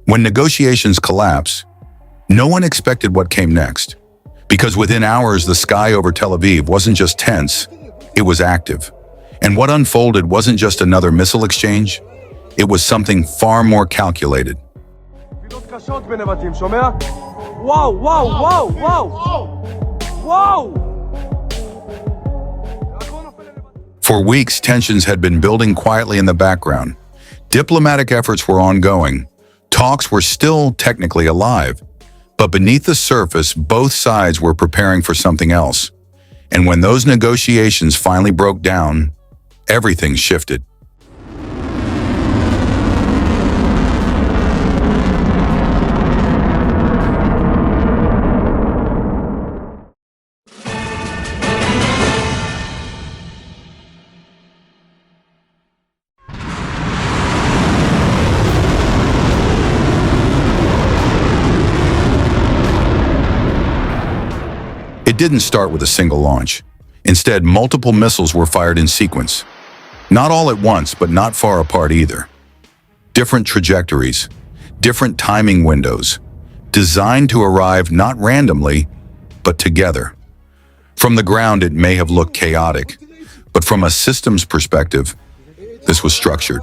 When negotiations collapse, no one expected what came next, because within hours the sky over Tel Aviv wasn't just tense, it was active. And what unfolded wasn't just another missile exchange, it was something far more calculated. וואו, וואו, וואו, וואו, וואו! For weeks, tensions had been building quietly in the background. Diplomatic efforts were ongoing. Talks were still technically alive. But beneath the surface, both sides were preparing for something else. And when those negotiations finally broke down, everything shifted. It didn't start with a single launch. Instead, multiple missiles were fired in sequence. Not all at once, but not far apart either. Different trajectories, different timing windows, designed to arrive not randomly, but together. From the ground, it may have looked chaotic, but from a systems perspective, this was structured.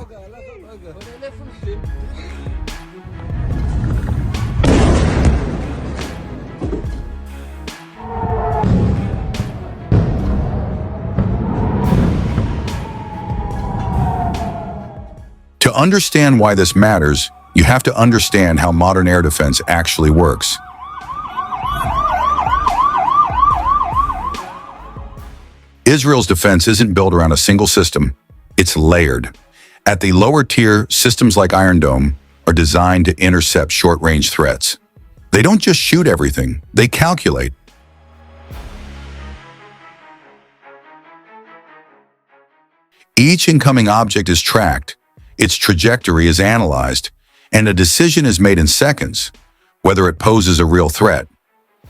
To understand why this matters, you have to understand how modern air defense actually works. Israel's defense isn't built around a single system, it's layered. At the lower tier, systems like Iron Dome are designed to intercept short-range threats. They don't just shoot everything, they calculate. Each incoming object is tracked, its trajectory is analyzed, and a decision is made in seconds, whether it poses a real threat.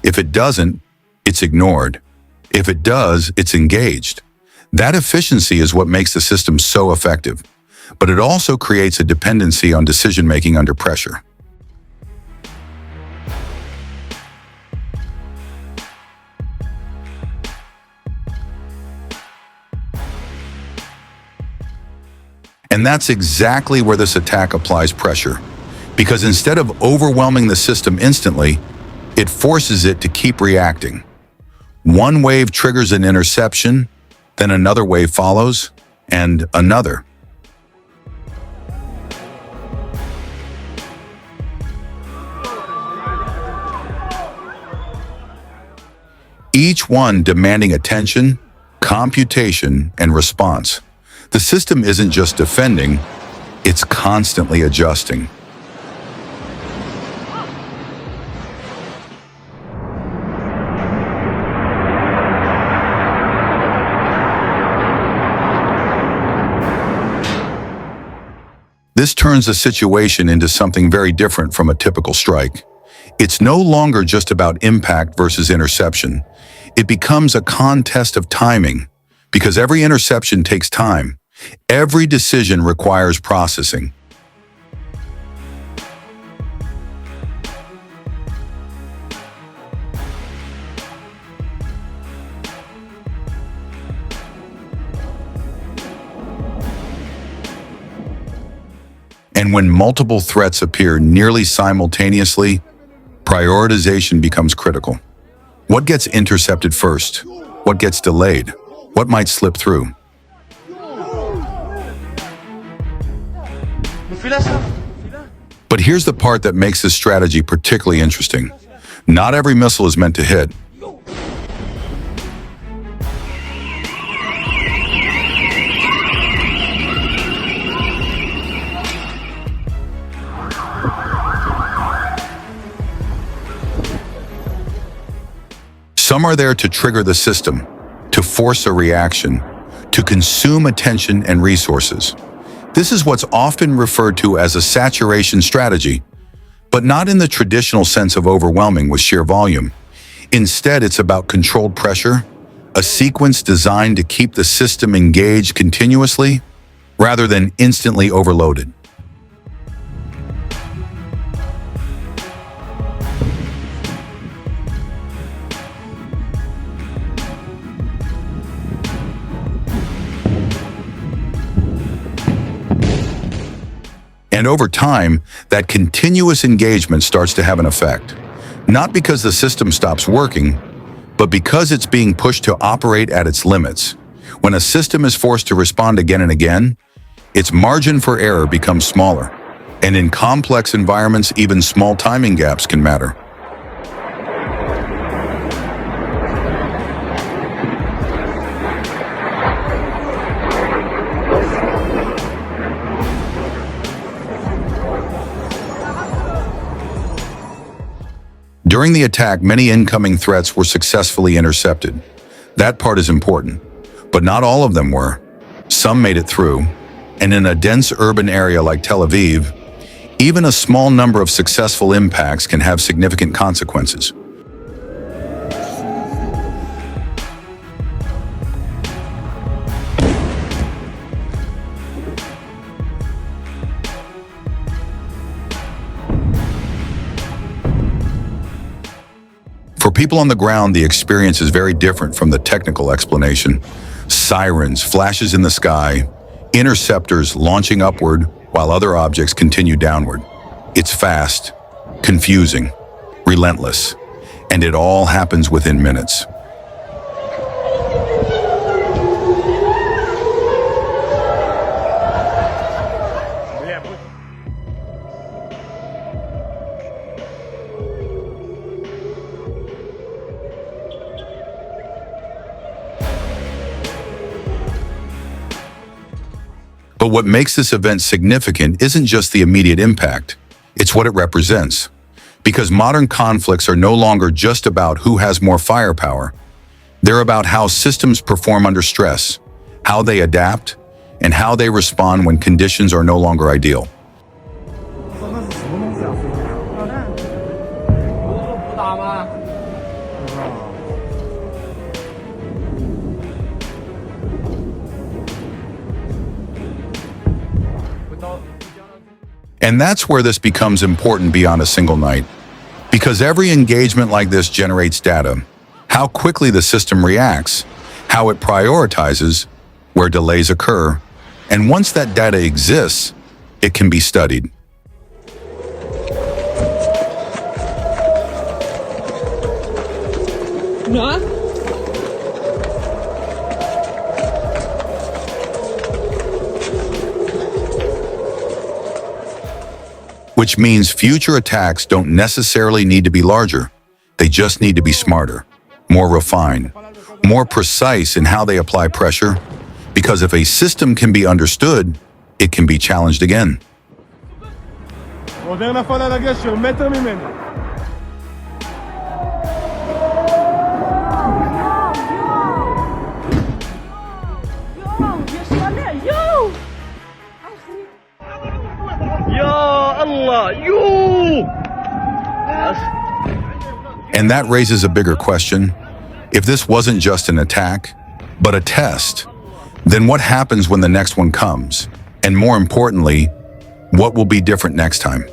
If it doesn't, it's ignored. If it does, it's engaged. That efficiency is what makes the system so effective, but it also creates a dependency on decision-making under pressure. And that's exactly where this attack applies pressure, because instead of overwhelming the system instantly, it forces it to keep reacting. One wave triggers an interception, then another wave follows, and another. Each one demanding attention, computation, and response. The system isn't just defending, it's constantly adjusting. This turns a situation into something very different from a typical strike. It's no longer just about impact versus interception. It becomes a contest of timing, because every interception takes time. Every decision requires processing. And when multiple threats appear nearly simultaneously, prioritization becomes critical. What gets intercepted first? What gets delayed? What might slip through? But here's the part that makes this strategy particularly interesting. Not every missile is meant to hit. Some are there to trigger the system, to force a reaction, to consume attention and resources. This is what's often referred to as a saturation strategy, but not in the traditional sense of overwhelming with sheer volume. Instead, it's about controlled pressure, a sequence designed to keep the system engaged continuously rather than instantly overloaded. And over time, that continuous engagement starts to have an effect. Not because the system stops working, but because it's being pushed to operate at its limits. When a system is forced to respond again and again, its margin for error becomes smaller. And in complex environments, even small timing gaps can matter. During the attack, many incoming threats were successfully intercepted. That part is important, but not all of them were. Some made it through, and in a dense urban area like Tel Aviv, even a small number of successful impacts can have significant consequences. For people on the ground, the experience is very different from the technical explanation. Sirens, flashes in the sky, interceptors launching upward while other objects continue downward. It's fast, confusing, relentless, and it all happens within minutes. But what makes this event significant isn't just the immediate impact, it's what it represents. Because modern conflicts are no longer just about who has more firepower. They're about how systems perform under stress, how they adapt, and how they respond when conditions are no longer ideal. And that's where this becomes important beyond a single night. Because every engagement like this generates data, how quickly the system reacts, how it prioritizes, where delays occur, and once that data exists, it can be studied. No? Which means future attacks don't necessarily need to be larger. They just need to be smarter, more refined, more precise in how they apply pressure. Because if a system can be understood, it can be challenged again. And that raises a bigger question. If this wasn't just an attack, but a test, then what happens when the next one comes? And more importantly, what will be different next time?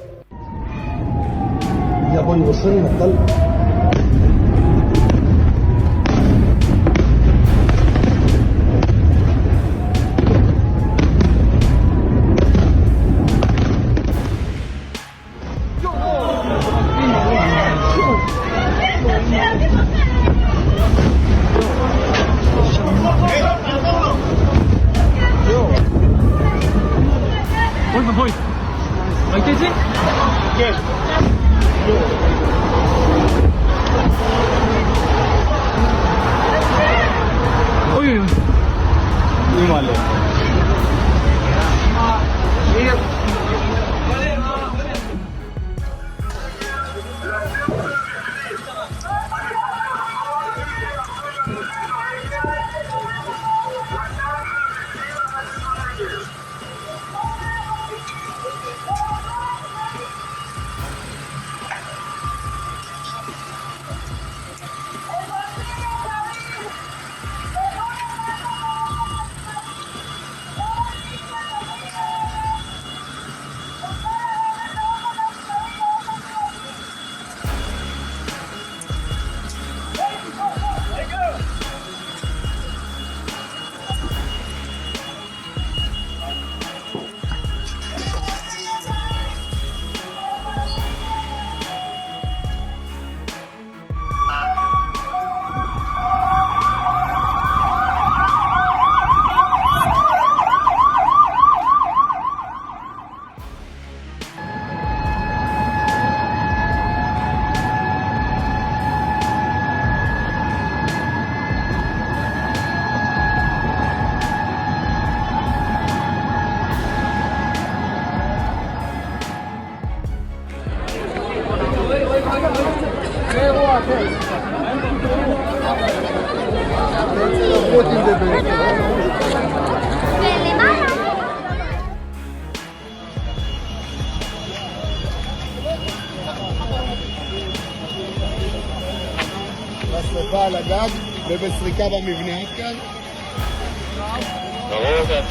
שרפה על הגג ובסריקה במבנה עד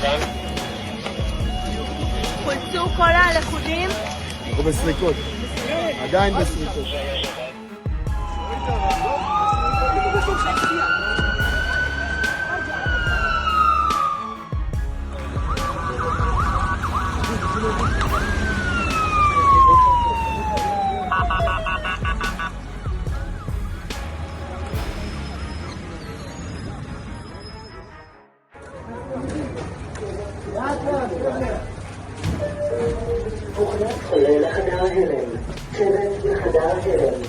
כאן. חולצו כל הלכודים? אנחנו בסריקות. עדיין בסריקות. חולה לחדר ההלם. צוות לחדר ההלם.